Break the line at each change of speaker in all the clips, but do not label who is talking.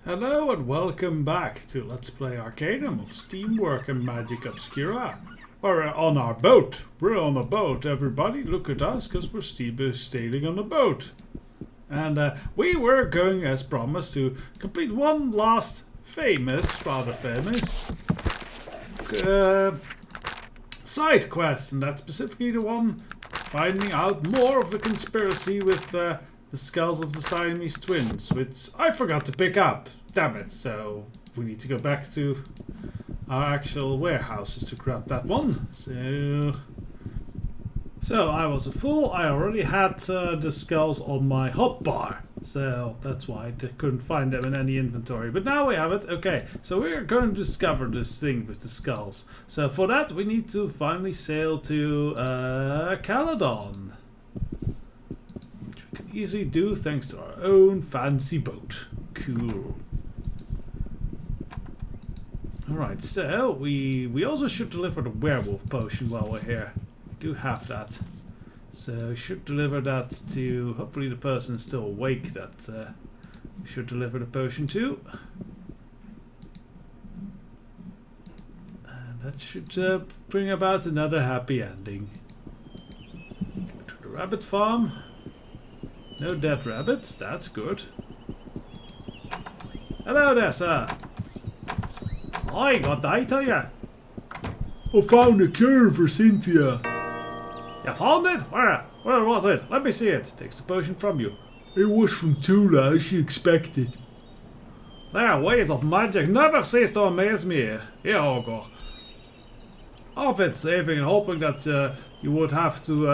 Hello and welcome back to Let's Play Arcanum of Steamwork and Magic Obscura. We're on our boat. We're on a boat, everybody. Look at us, because we're sailing on a boat. And we were going, as promised, to complete one last rather famous, side quest. And that's specifically the one finding out more of the conspiracy with the skulls of the Siamese twins, which I forgot to pick up. Damn it. So we need to go back to our actual warehouses to grab that one. So I was a fool. I already had the skulls on my hotbar. So that's why I couldn't find them in any inventory. But now we have it. Okay, so we're going to discover this thing with the skulls. So for that we need to finally sail to Caledon. Easily do thanks to our own fancy boat. Cool. Alright, so we also should deliver the werewolf potion while we're here. We do have that. So we should deliver that to hopefully the person still awake that we should deliver the potion to. And that should bring about another happy ending. Go to the rabbit farm. No dead rabbits, that's good. Hello there, sir. I got that to you.
I found a cure for Cynthia.
You found it? Where was it? Let me see it. Takes the potion from you.
It was from Tula as she expected.
Their ways of magic never cease to amaze me. Here, Ogor. I've been saving and hoping that you would have to,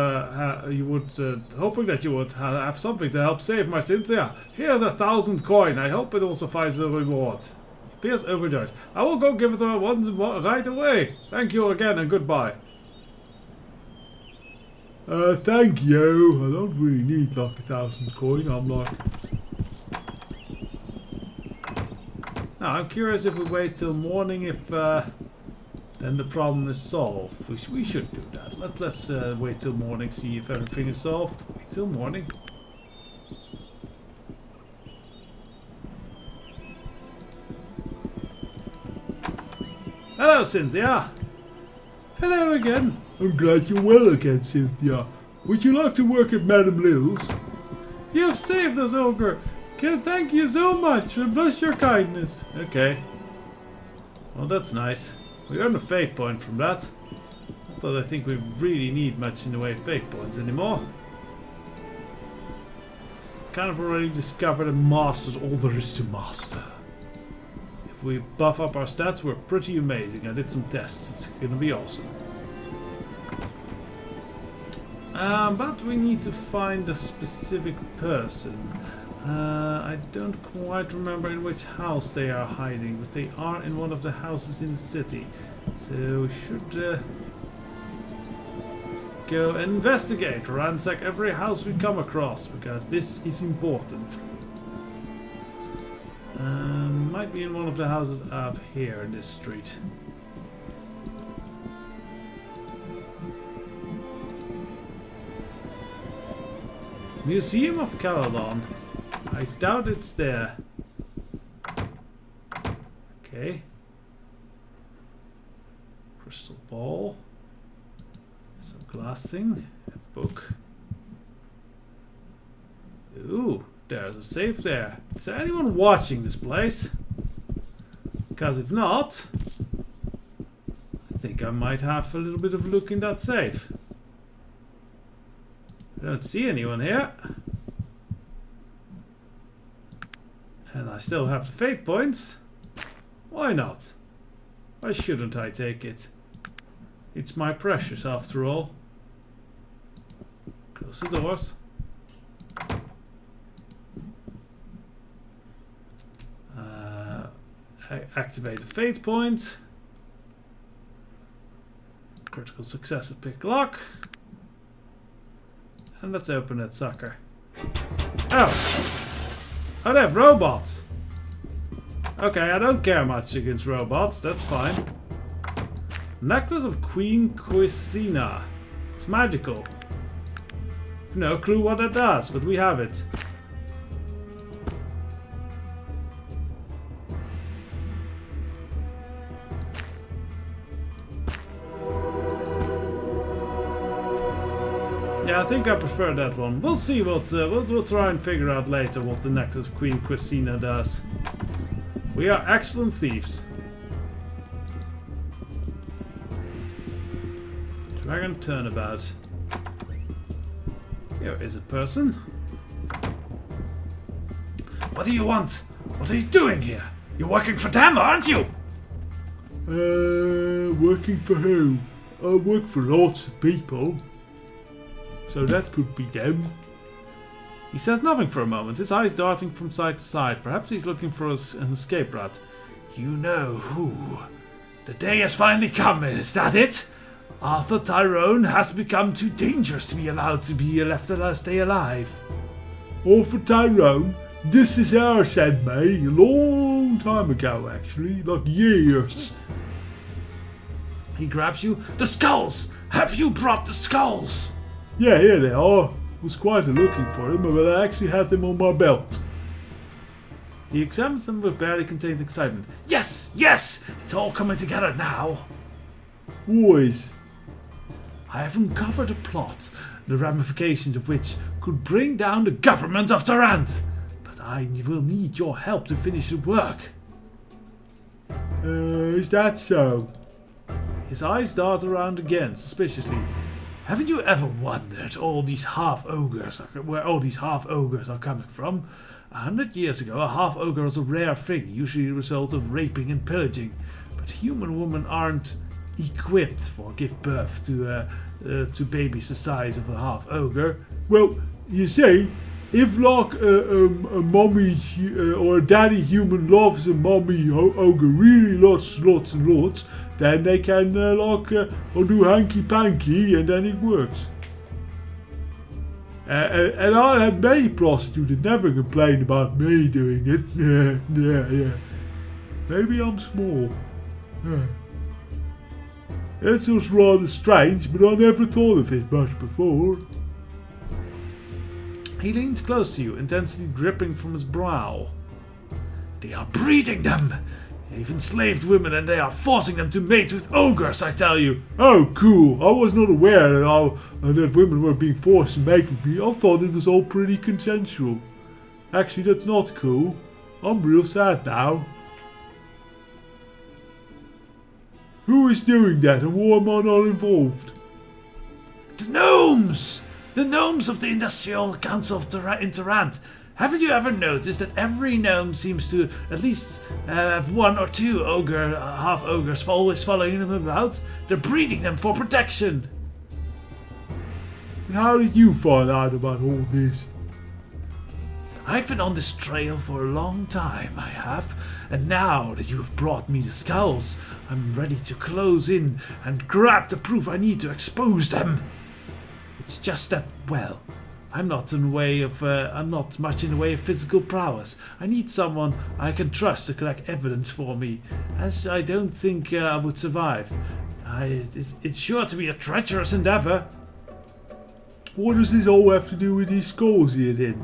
hoping that you would have something to help save my Cynthia. Here's 1,000 coin. I hope it will suffice as a reward. He appears overjoyed. I will go give it to her right away. Thank you again and goodbye.
Thank you. I don't really need like 1,000 coin. I'm like...
Now, I'm curious if we wait till morning if... then the problem is solved. We should do that. Let's wait till morning, see if everything is solved. Wait till morning. Hello, Cynthia.
Hello again. I'm glad you're well again, Cynthia. Would you like to work at Madame Lil's?
You have saved us, Ogre. Thank you so much. Bless your kindness. Okay. Well, that's nice. We earned a fate point from that. Not that I think we really need much in the way of fate points anymore. Kind of already discovered and mastered all there is to master. If we buff up our stats, we're pretty amazing. I did some tests. It's gonna be awesome. But we need to find a specific person. I don't quite remember in which house they are hiding, but they are in one of the houses in the city. So we should go investigate, ransack every house we come across, because this is important. Might be in one of the houses up here in this street. Museum of Caledon. I doubt it's there. Okay. Crystal ball. Some glass thing. A book. Ooh, there's a safe there. Is there anyone watching this place? Because if not, I think I might have a little bit of a look in that safe. I don't see anyone here. And I still have the fate points. Why not? Why shouldn't I take it? It's my precious after all. Close the doors. Activate the fate point. Critical success at pick lock. And let's open that sucker. Oh! Oh, they have robots! Okay, I don't care much against robots, that's fine. Necklace of Queen Cuisina. It's magical. No clue what it does, but we have it. Yeah, I think I prefer that one. We'll see what we'll try and figure out later what the next Queen Christina does. We are excellent thieves. Dragon turnabout. Here is a person. What do you want? What are you doing here? You're working for them, aren't you?
Working for who? I work for lots of people. So that could be them.
He says nothing for a moment, his eyes darting from side to side. Perhaps he's looking for an escape route. You know who? The day has finally come, is that it? Arthur Tyrone has become too dangerous to be allowed to be left to stay alive.
Arthur Tyrone? This is our sent me a long time ago, actually, like years.
He grabs you. The skulls! Have you brought the skulls?
Yeah, here they are. Was quite looking for them, but I actually had them on my belt.
He examines them with barely contained excitement. Yes, yes! It's all coming together now.
Boys.
I have uncovered a plot, the ramifications of which could bring down the government of Durant. But I will need your help to finish the work.
Is that so?
His eyes dart around again, suspiciously. Haven't you ever wondered where all these half ogres are coming from? 100 years ago, a half ogre was a rare thing, usually the result of raping and pillaging. But human women aren't equipped for give birth to babies the size of a half ogre.
Well, you see, if like a mommy or a daddy human loves a mommy ogre really lots and lots, then they can do hanky panky and then it works. And I had many prostitutes that never complained about me doing it. Yeah. Maybe I'm small. That was rather strange, but I never thought of it much before.
He leans close to you, intensely dripping from his brow. They are breeding them! They've enslaved women and they are forcing them to mate with ogres, I tell you!
Oh, cool. I was not aware that women were being forced to mate with me. I thought it was all pretty consensual. Actually, that's not cool. I'm real sad now. Who is doing that and why am I not involved?
The gnomes! The gnomes of the Industrial Council of Durant. Haven't you ever noticed that every gnome seems to at least have one or two half ogres always following them about? They're breeding them for protection.
And how did you find out about all this?
I've been on this trail for a long time, I have, and now that you have brought me the skulls, I'm ready to close in and grab the proof I need to expose them. It's just that, well, I'm not much in the way of physical prowess. I need someone I can trust to collect evidence for me, as I don't think I would survive. It's sure to be a treacherous endeavor.
What does this all have to do with these skulls here then?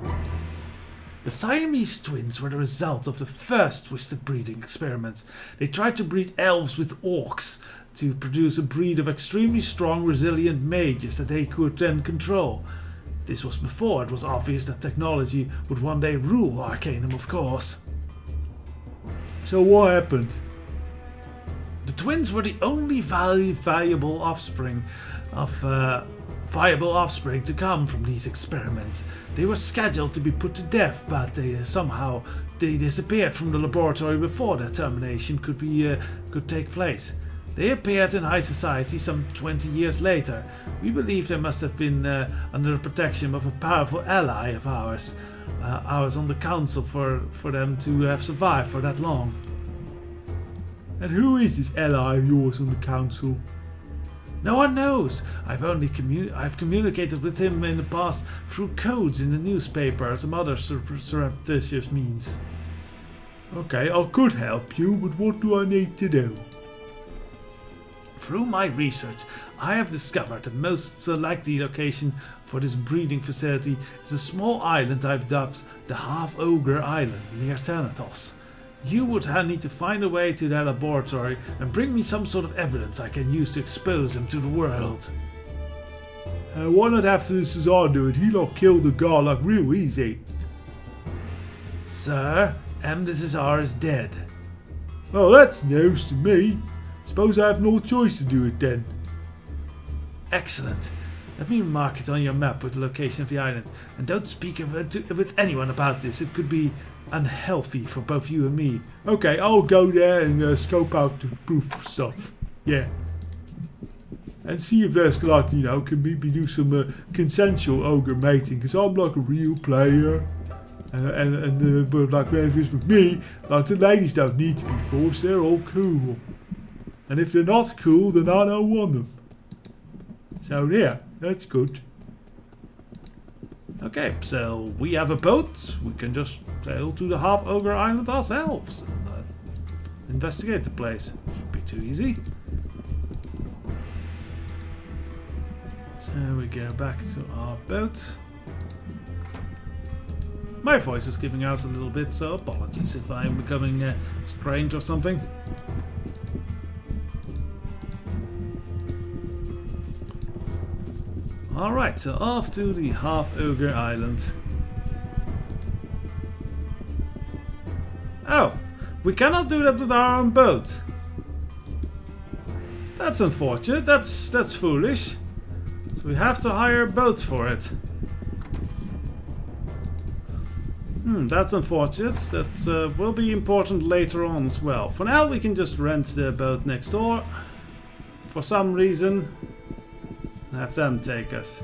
The Siamese twins were the result of the first twisted breeding experiments. They tried to breed elves with orcs to produce a breed of extremely strong, resilient mages that they could then control. This was before it was obvious that technology would one day rule Arcanum, of course.
So what happened?
The twins were the only viable offspring to come from these experiments. They were scheduled to be put to death, but they disappeared from the laboratory before their termination could take place. They appeared in high society some 20 years later. We believe they must have been under the protection of a powerful ally of ours on the council for them to have survived for that long.
And who is this ally of yours on the council?
No one knows. I've communicated with him in the past through codes in the newspaper and some other surreptitious means.
Okay, I could help you, but what do I need to do?
Through my research, I have discovered the most likely location for this breeding facility is a small island I've dubbed the Half-Ogre Island near Thanatos. You would need to find a way to that laboratory and bring me some sort of evidence I can use to expose them to the world.
Why not have the Cesar do it? He like killed the guy like real easy.
Sir, the Cesar is dead.
Well, that's news to me. Suppose I have no choice to do it then.
Excellent. Let me mark it on your map with the location of the island. And don't speak with anyone about this. It could be unhealthy for both you and me.
Okay, I'll go there and scope out the proof stuff. Yeah. And see if there's like, you know, can maybe do some consensual ogre mating. Because I'm like a real player. But like when it is with me, like the ladies don't need to be forced. They're all cool. And if they're not cool, then I don't want them. So yeah, that's good.
Okay, so we have a boat. We can just sail to the Half Ogre Island ourselves and investigate the place. Should be too easy. So we go back to our boat. My voice is giving out a little bit, so apologies if I'm becoming strange or something. Alright, so off to the Half Ogre Island. Oh, we cannot do that with our own boat. That's unfortunate, that's foolish. So we have to hire a boat for it. That's unfortunate. That will be important later on as well. For now we can just rent the boat next door. For some reason, have them take us.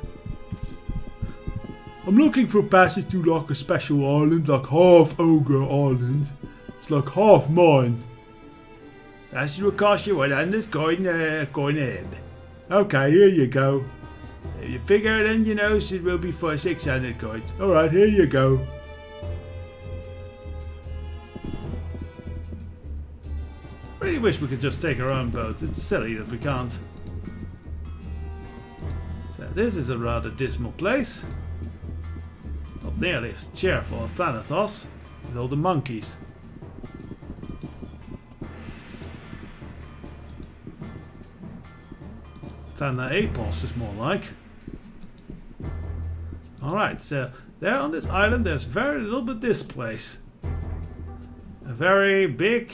I'm looking for passage to like a special island, like Half Ogre Island. It's like half mine.
That will cost you 100 coin ahead.
Okay, here you go.
If you figure it in your nose, it will be for 600 coins.
Alright, here you go.
Really wish we could just take our own boat. It's silly that we can't. So this is a rather dismal place. Not nearly as cheerful as Thanatos, with all the monkeys. Apos is more like. Alright, so there on this island there's very little but this place. A very big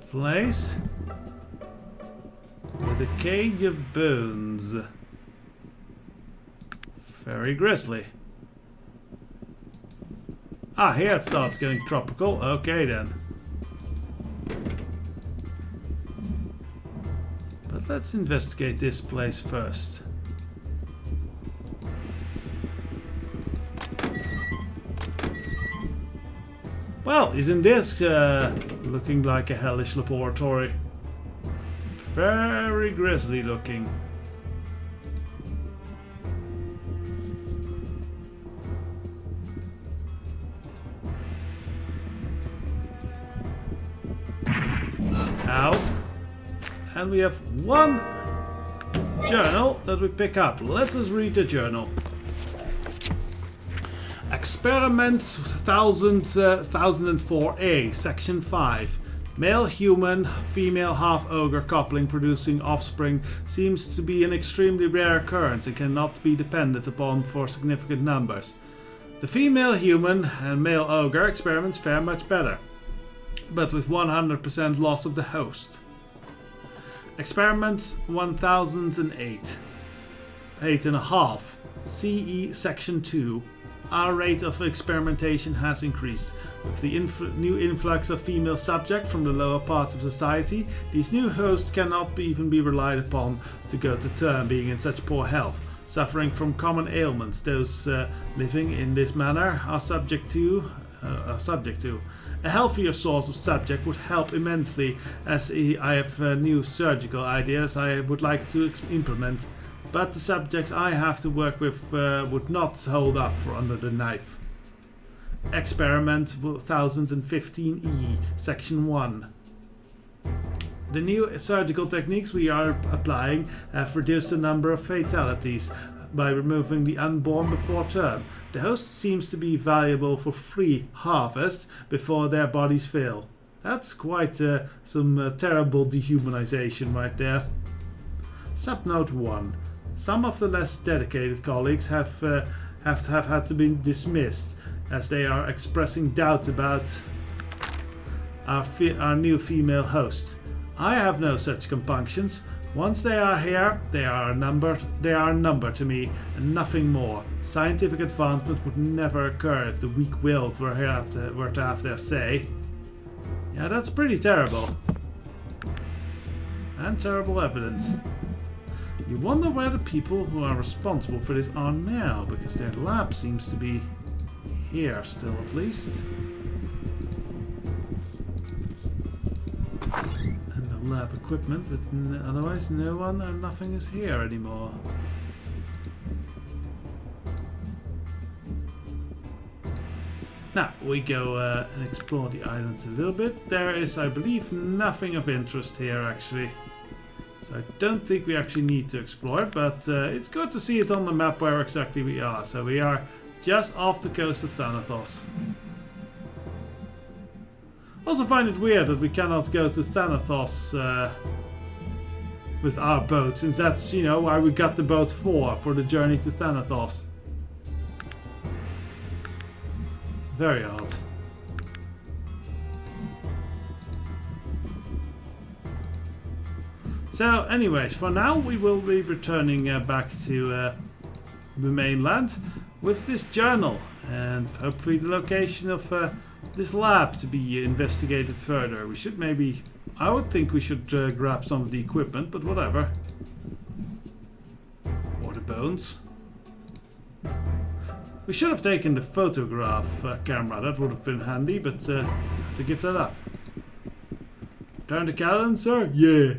place with a cage of bones. Very grisly. Ah, here it starts getting tropical. Okay then. But let's investigate this place first. Well, isn't this looking like a hellish laboratory? Very grisly looking. Ow. And we have one journal that we pick up. Let's just read the journal. Experiment 1004A, Section 5. Male human, female half-ogre coupling producing offspring seems to be an extremely rare occurrence and cannot be depended upon for significant numbers. The female human and male ogre experiments fare much better, but with 100% loss of the host. Experiment 1008, 8.5, CE Section 2. Our rate of experimentation has increased. With the new influx of female subjects from the lower parts of society, these new hosts cannot even be relied upon to go to term, being in such poor health, suffering from common ailments. Those living in this manner are subject to. A healthier source of subject would help immensely, as I have new surgical ideas I would like to implement. But the subjects I have to work with would not hold up for under the knife. Experiment 1015E, Section 1. The new surgical techniques we are applying have reduced the number of fatalities by removing the unborn before term. The host seems to be valuable for free harvest before their bodies fail. That's quite some terrible dehumanization right there. Subnote 1. Some of the less dedicated colleagues have had to be dismissed as they are expressing doubts about our new female host. I have no such compunctions. Once they are here, they are a number to me, and nothing more. Scientific advancement would never occur if the weak-willed were to have their say. Yeah, that's pretty terrible. And terrible evidence. You wonder where the people who are responsible for this are now, because their lab seems to be here still, at least. And the lab equipment, but otherwise no one and nothing is here anymore. Now, we go and explore the island a little bit. There is, I believe, nothing of interest here, actually. So I don't think we actually need to explore it, but it's good to see it on the map where exactly we are. So we are just off the coast of Thanatos. Also find it weird that we cannot go to Thanatos with our boat, since that's, you know, why we got the boat for the journey to Thanatos. Very odd. So anyways, for now we will be returning back to the mainland with this journal and hopefully the location of this lab to be investigated further. We should maybe, I would think we should grab some of the equipment, but whatever. Or the bones. We should have taken the photograph camera, that would have been handy, but had to give that up. Turn the Callan, sir? Yeah.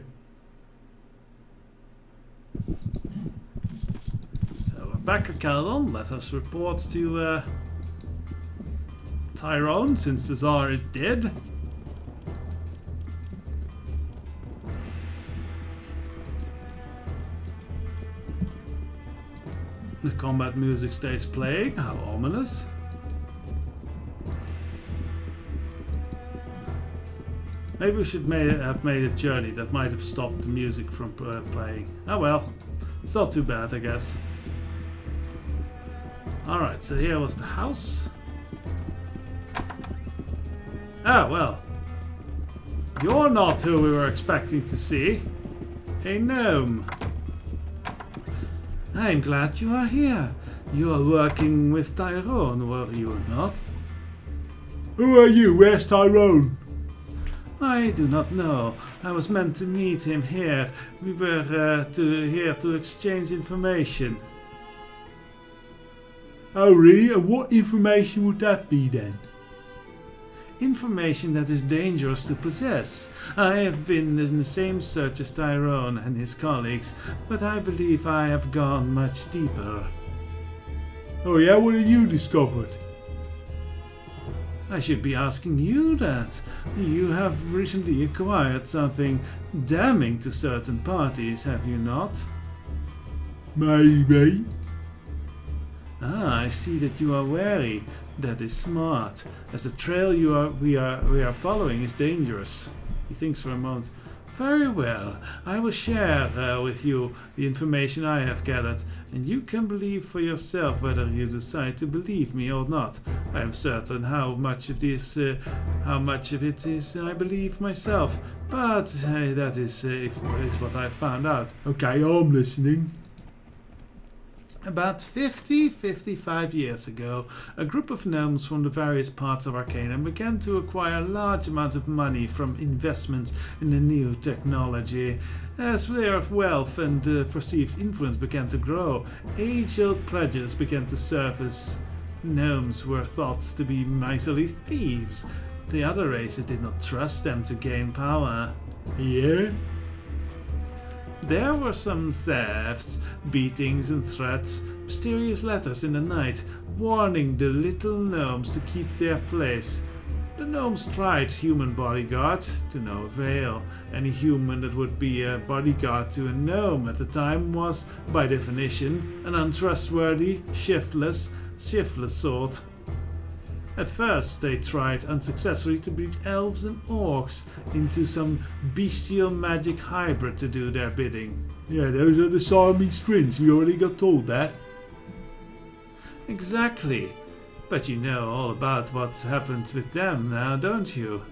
So we're back at Caledon. Let us report to Tyrone, since the Tsar is dead. The combat music stays playing. How ominous. Maybe we should have made a journey that might have stopped the music from playing. Oh well, it's not too bad, I guess. Alright, so here was the house. Ah, well. You're not who we were expecting to see. A gnome. I'm glad you are here. You are working with Tyrone, were you not?
Who are you? Where's Tyrone?
I do not know. I was meant to meet him here. We were here to exchange information.
Oh really? And what information would that be then?
Information that is dangerous to possess. I have been in the same search as Tyrone and his colleagues, but I believe I have gone much deeper.
Oh yeah, what have you discovered?
I should be asking you that. You have recently acquired something damning to certain parties, have you not?
Maybe.
Ah, I see that you are wary. That is smart, as the trail we are following is dangerous. He thinks for a moment. Very well, I will share with you the information I have gathered, and you can believe for yourself whether you decide to believe me or not. I am certain how much of it is I believe myself, but that is what I found out.
Okay, I'm listening.
About 55 years ago, a group of gnomes from the various parts of Arcanum began to acquire large amounts of money from investments in the new technology. As their wealth and perceived influence began to grow, age-old prejudice began to surface. Gnomes were thought to be miserly thieves. The other races did not trust them to gain power.
Yeah?
There were some thefts, beatings and threats, mysterious letters in the night, warning the little gnomes to keep their place. The gnomes tried human bodyguards, to no avail. Any human that would be a bodyguard to a gnome at the time was, by definition, an untrustworthy, shiftless sort. At first they tried unsuccessfully to breed elves and orcs into some bestial magic hybrid to do their bidding.
Yeah, those are the Siamese twins. We already got told that.
Exactly. But you know all about what's happened with them now, don't you?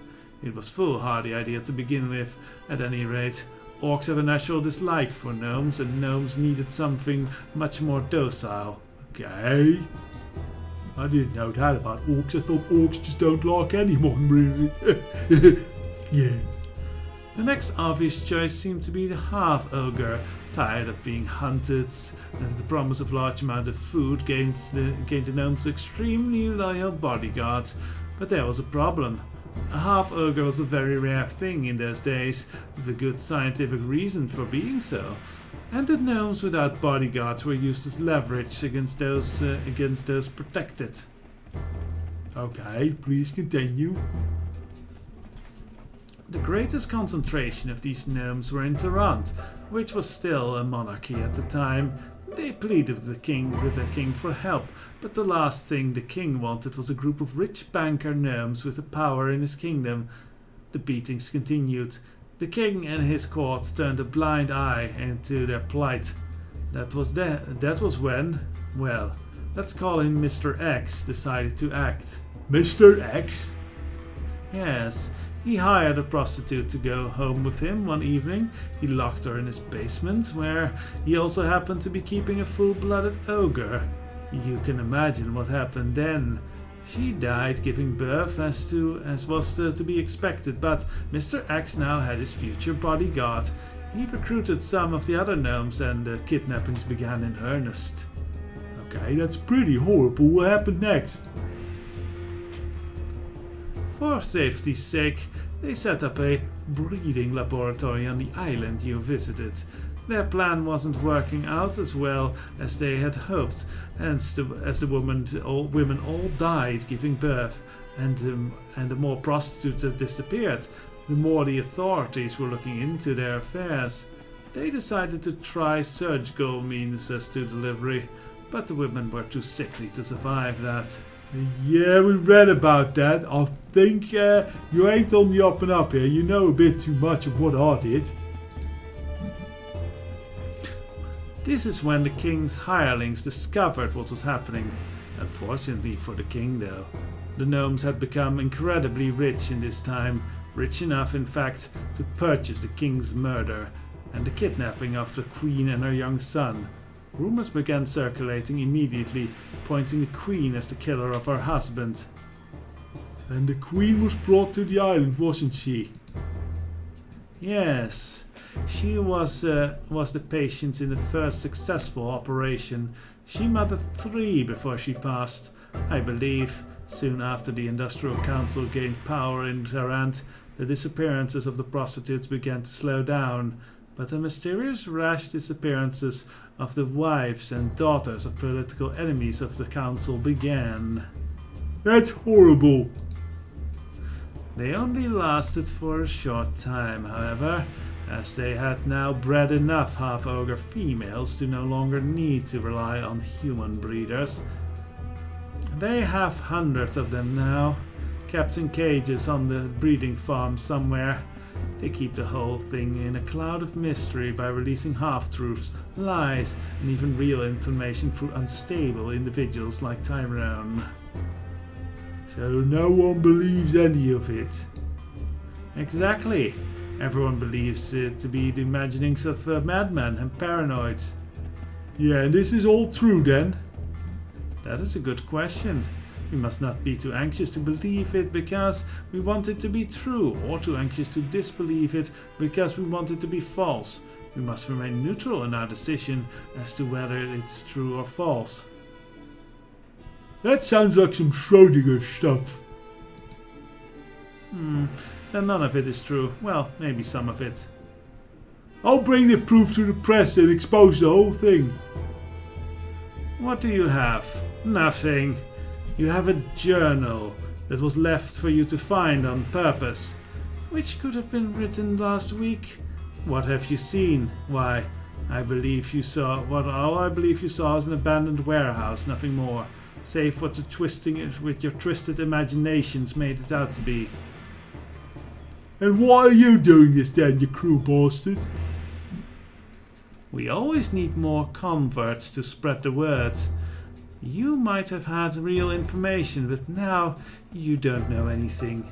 It was foolhardy idea to begin with. At any rate, orcs have a natural dislike for gnomes, and gnomes needed something much more docile.
Okay. I didn't know that about orcs. I thought orcs just don't like anyone, really. Yeah.
The next obvious choice seemed to be the half-ogre, tired of being hunted, and the promise of large amounts of food gained the gnomes extremely loyal bodyguards. But there was a problem. A half-ogre was a very rare thing in those days, with a good scientific reason for being so. And the gnomes without bodyguards were used as leverage against those protected.
Okay, please continue.
The greatest concentration of these gnomes were in Tarant, which was still a monarchy at the time. They pleaded with the king for help, but the last thing the king wanted was a group of rich banker gnomes with the power in his kingdom. The beatings continued. The king and his court turned a blind eye into their plight. That was when, well, let's call him Mr. X, decided to act.
Mr. X?
Yes. He hired a prostitute to go home with him one evening. He locked her in his basement, where he also happened to be keeping a full-blooded ogre. You can imagine what happened then. She died giving birth, as was to be expected, but Mr. X now had his future bodyguard. He recruited some of the other gnomes, and the kidnappings began in earnest.
Okay, that's pretty horrible. What happened next?
For safety's sake, they set up a breeding laboratory on the island you visited. Their plan wasn't working out as well as they had hoped, as the women all died giving birth, and the more prostitutes had disappeared, the more the authorities were looking into their affairs. They decided to try surgical means as to delivery, but the women were too sickly to survive that.
Yeah, we read about that. I think you ain't on the up and up here. You know a bit too much of what I did.
This is when the king's hirelings discovered what was happening. Unfortunately for the king, though, the gnomes had become incredibly rich in this time, rich enough, in fact, to purchase the king's murder and the kidnapping of the queen and her young son. Rumors began circulating immediately, pointing the queen as the killer of her husband.
And the queen was brought to the island, wasn't she?
Yes, she was the patient in the first successful operation. She mothered 3 before she passed. I believe, soon after the Industrial Council gained power in Tarant, the disappearances of the prostitutes began to slow down, but the mysterious rash disappearances of the wives and daughters of political enemies of the council began.
That's horrible.
They only lasted for a short time, however, as they had now bred enough half-ogre females to no longer need to rely on human breeders. They have hundreds of them now, kept in cages on the breeding farm somewhere. They keep the whole thing in a cloud of mystery by releasing half-truths, lies, and even real information through unstable individuals like Tyrone.
So no one believes any of it?
Exactly. Everyone believes it to be the imaginings of madmen and paranoids.
Yeah, and this is all true then?
That is a good question. We must not be too anxious to believe it because we want it to be true, or too anxious to disbelieve it because we want it to be false. We must remain neutral in our decision as to whether it's true or false.
That sounds like some Schrödinger stuff.
Then none of it is true. Well, maybe some of it.
I'll bring the proof to the press and expose the whole thing.
What do you have? Nothing. You have a journal that was left for you to find on purpose, which could have been written last week. What have you seen? Why, all I believe you saw is an abandoned warehouse, nothing more, save what you're twisting it with your twisted imaginations made it out to be.
And why are you doing this then, you cruel bastard?
We always need more converts to spread the word. You might have had real information, but now you don't know anything.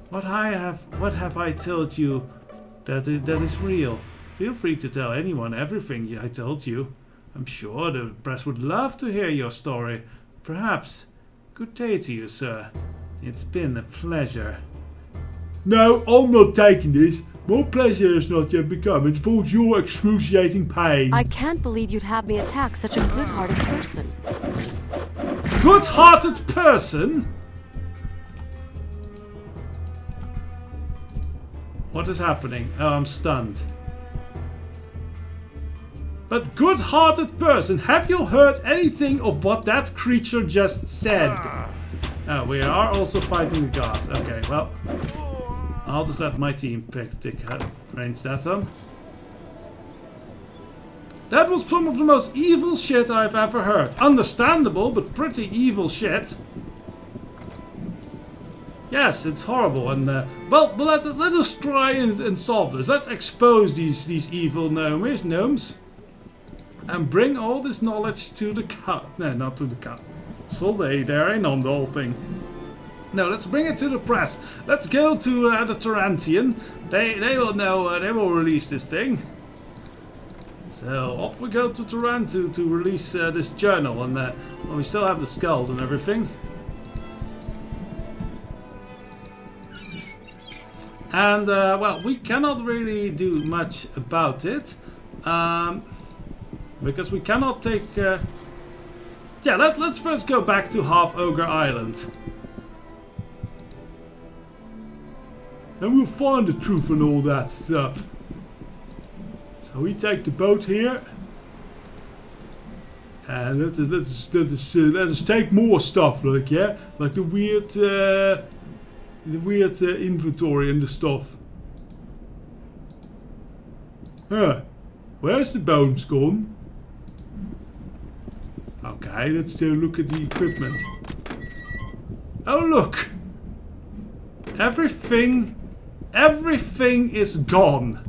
What have I told you that is real? Feel free to tell anyone everything I told you. I'm sure the press would love to hear your story. Perhaps. Good day to you, sir. It's been a pleasure.
No, I'm not taking this. My pleasure has not yet begun. It involves your excruciating pain.
I can't believe you'd have me attack such a good-hearted person.
Good-hearted person? What is happening? Oh, I'm stunned. But good-hearted person, have you heard anything of what that creature just said? Oh, we are also fighting the gods. Okay, well, I'll just let my team range that on. That was some of the most evil shit I've ever heard. Understandable, but pretty evil shit. Yes, it's horrible, and well, let us try and solve this. Let's expose these evil gnomes. And bring all this knowledge to the cat. No, not to the cat. So they're in on the whole thing. No, let's bring it to the press. Let's go to the Tarantian. They will know. They will release this thing. So off we go to Tarantu to release this journal, and well, we still have the skulls and everything. And well, we cannot really do much about it. Because we cannot take... Yeah, let's first go back to Half Ogre Island.
And we'll find the truth and all that stuff. So we take the boat here. And let us take more stuff, like, yeah? Like the weird inventory and the stuff. Huh. Where's the bones gone? Okay, let's take a look at the equipment. Oh look! Everything is gone.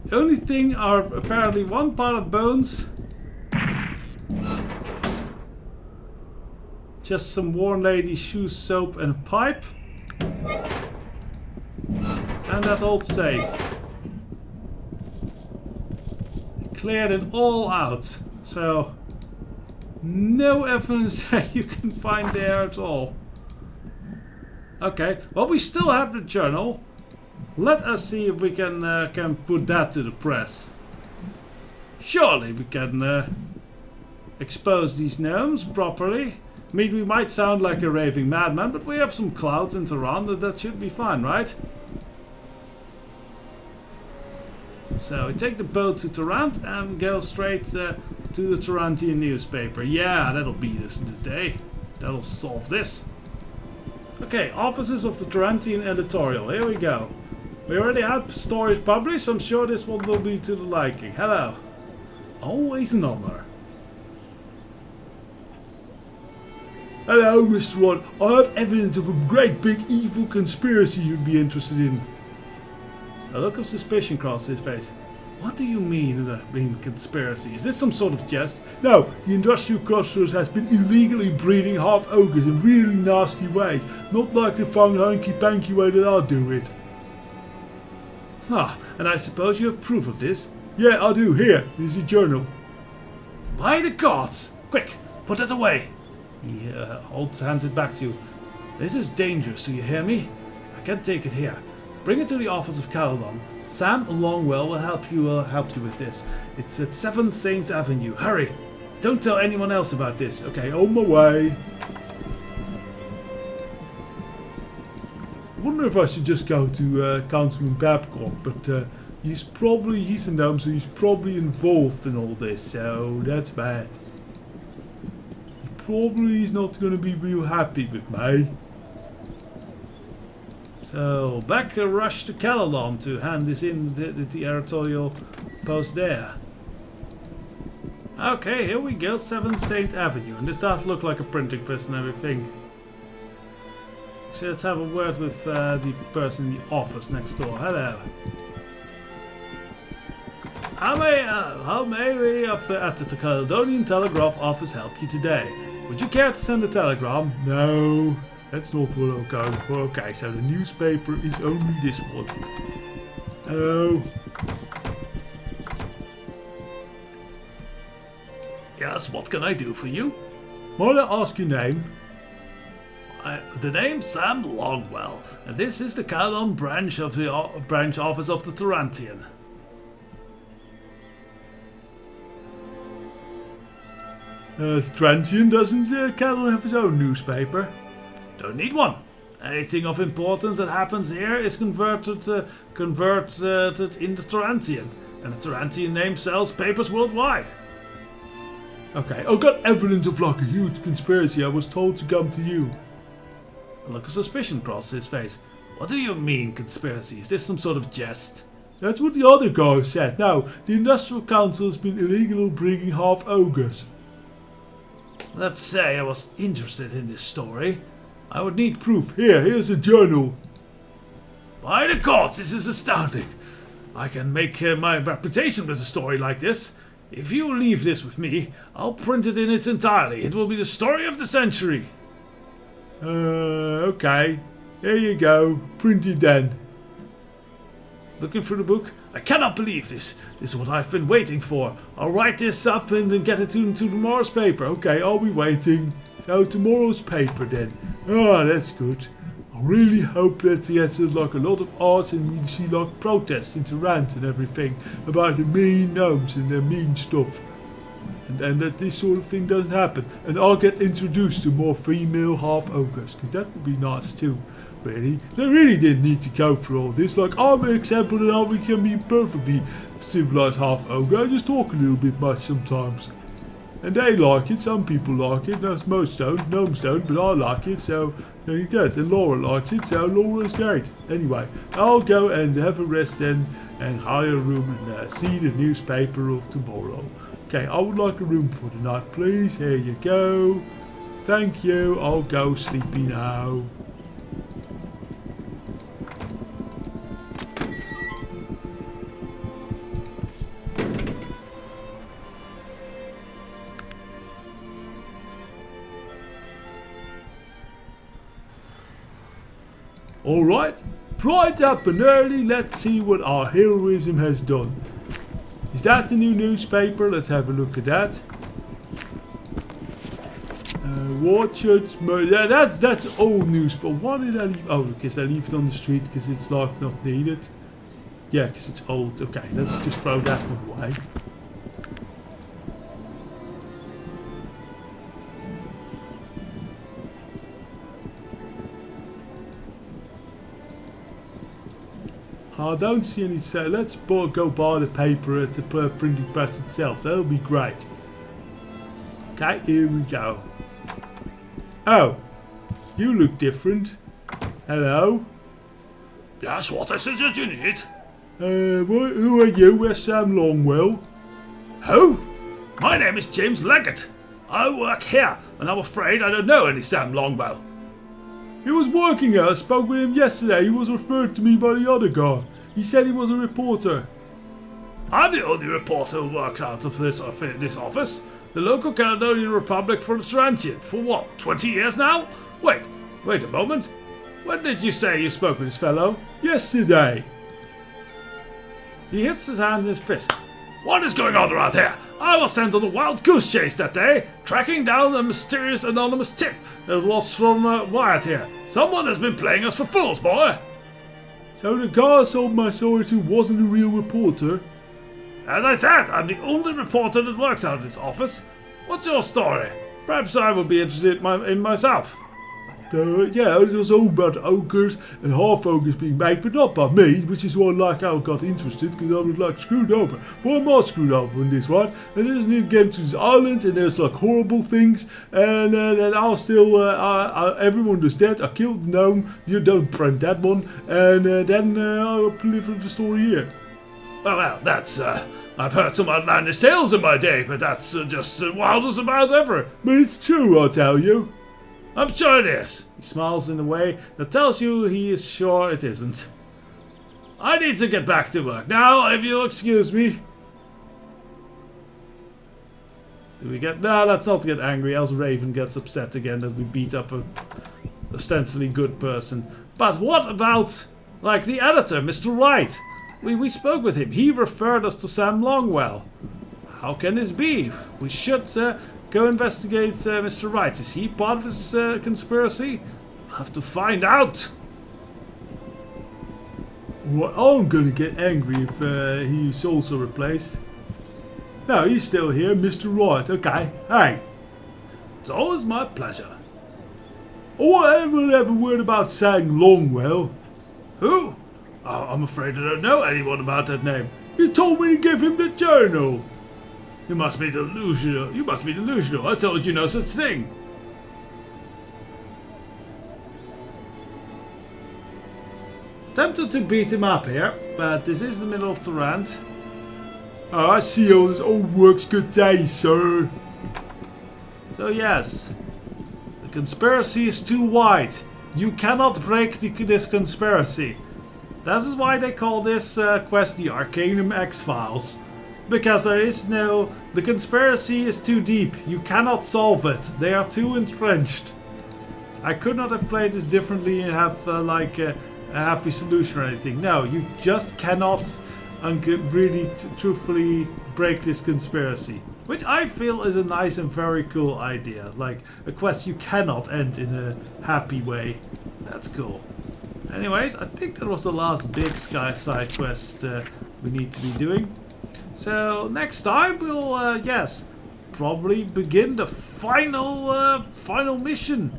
The only thing are apparently one pile of bones. Just some worn lady's shoes, soap and a pipe. And that old safe. Cleared it all out, so no evidence that you can find there at all. Okay, well, we still have the journal. Let us see if we can put that to the press. Surely we can expose these gnomes properly. I mean, we might sound like a raving madman, but we have some clouds in Tehran, that should be fine, right? So we take the boat to Tarant and go straight to the Tarantian newspaper. Yeah, that'll beat us today. That'll solve this. Okay, offices of the Tarantian editorial. Here we go. We already had stories published. I'm sure this one will be to the liking. Hello. Always an honor. Hello, Mr. One. I have evidence of a great big evil conspiracy you'd be interested in.
A look of suspicion crossed his face. What do you mean conspiracy? Is this some sort of jest?
No, the industrial clusters has been illegally breeding half ogres in really nasty ways. Not like the fun hanky-panky way that I do it.
Ah, and I suppose you have proof of this?
Yeah, I do. Here, here's your journal.
By the gods! Quick, put it away! He hands it back to you. This is dangerous, do you hear me? I can't take it here. Bring it to the office of Caledon. Sam Longwell will help you with this. It's at 7th St. Avenue. Hurry! Don't tell anyone else about this. Okay,
on my way. I wonder if I should just go to Councilman Babcock, but he's a gnome, so he's probably involved in all this, so that's bad. He probably is not going to be real happy with me.
So, back a rush to Caledon to hand this in the editorial post there. Okay, here we go, 7th St. Avenue, and this does look like a printing press and everything. So let's have a word with the person in the office next door. Hello. How may we at the Caledonian Telegraph Office help you today? Would you care to send a telegram?
No, that's not what I'm going for. Okay, so the newspaper is only this one. Oh.
Yes, what can I do for you?
Might I ask your name?
The name's Sam Longwell, and this is the Caledon branch of the branch office of the Tarantian.
Tarantian doesn't Caledon have his own newspaper?
Don't need one. Anything of importance that happens here is converted into Tarantian, and the Tarantian name sells papers worldwide.
Okay, I've got evidence of like a huge conspiracy. I was told to come to you.
A look of suspicion crosses his face. What do you mean, conspiracy? Is this some sort of jest?
That's what the other guy said. Now, the Industrial Council has been illegal bringing half ogres.
Let's say I was interested in this story. I would need proof.
Here's a journal.
By the gods, this is astounding. I can make my reputation with a story like this. If you leave this with me, I'll print it in its entirety. It will be the story of the century.
Okay. Here you go. Print it then.
Looking through the book? I cannot believe this. This is what I've been waiting for. I'll write this up and then get it to tomorrow's paper.
Okay, I'll be waiting. So tomorrow's paper then. Ah, that's good. I really hope that he has like a lot of art and we see like protests in Tarant and everything about the mean gnomes and their mean stuff. And that this sort of thing doesn't happen. And I'll get introduced to more female half ogres, because that would be nice too. Really. They really didn't need to go through all this. Like, I'm an example that how we can be perfectly civilized half ogre. I just talk a little bit much sometimes. And they like it, some people like it, most don't, gnomes don't, but I like it, so there you go. And Laura likes it, so Laura's great. Anyway, I'll go and have a rest then, and hire a room and see the newspaper of tomorrow. Okay, I would like a room for the night, please. Here you go. Thank you, I'll go sleepy now. Alright, bright up and early, let's see what our heroism has done. Is that the new newspaper? Let's have a look at that. What should... that's old newspaper. Why did I leave... Oh, because I leave it on the street because it's like not needed. Yeah, because it's old. Okay, let's just throw that one away. I don't see any sale. Let's go buy the paper at the printing press itself. That'll be great. Okay, here we go. Oh, you look different. Hello.
Yes, what is it that you need?
Who are you? We're Sam Longwell.
Who? My name is James Leggett. I work here, and I'm afraid I don't know any Sam Longwell.
He was working here. I spoke with him yesterday. He was referred to me by the other guy. He said he was a reporter.
I'm the only reporter who works out of this office. The local Caledonian Republic for the Tarantian. For what, 20 years now? Wait a moment. When did you say you spoke with this fellow?
Yesterday.
He hits his hand in his fist. What is going on around here? I was sent on a wild goose chase that day, tracking down a mysterious anonymous tip that was from Wyatt here. Someone has been playing us for fools, boy!
So the guy I sold my story to wasn't a real reporter?
As I said, I'm the only reporter that works out of this office. What's your story? Perhaps I would be interested in myself.
Yeah, it was all about ogres and half ogres being made, but not by me, which is why like I got interested, because I was like screwed over. But I'm not screwed over in this one. And there's new game to this island, and there's like horrible things, and then I'll still, everyone was dead. I killed the gnome. You don't print that one, and then I'll deliver the story here.
Well, that's, I've heard some outlandish tales in my day, but that's just wild as about ever.
But it's true, I'll tell you.
I'm sure it is. He smiles in a way that tells you he is sure it isn't. I need to get back to work now, if you'll excuse me. Do we get... No, let's not get angry, else Raven gets upset again that we beat up a ostensibly good person. But what about, like, the editor, Mr. Wright? We spoke with him. He referred us to Sam Longwell. How can this be? We should go investigate Mr. Wright. Is he part of this conspiracy? I'll have to find out.
Well, I'm gonna get angry if he's also replaced. No, he's still here, Mr. Wright. Okay, hey.
It's always my pleasure.
Oh, I haven't ever word about Sam Longwell.
Who? Oh, I'm afraid I don't know anyone about that name.
You told me to give him the journal.
You must be delusional. You must be delusional. I told you no such thing. Tempted to beat him up here, but this is the middle of Torrent.
Oh, I see all this old works good day, sir.
So yes, the conspiracy is too wide. You cannot break this conspiracy. That is why they call this quest the Arcanum X-Files. Because there is no... The conspiracy is too deep. You cannot solve it. They are too entrenched. I could not have played this differently and have like a happy solution or anything. No, you just cannot really truthfully break this conspiracy. Which I feel is a nice and very cool idea. Like a quest you cannot end in a happy way. That's cool. Anyways, I think that was the last big side quest we need to be doing. So next time we'll, yes, probably begin the final mission.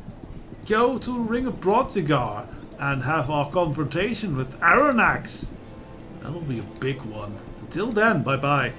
Go to Ring of Brodzigar and have our confrontation with Aranax. That'll be a big one. Until then, bye bye.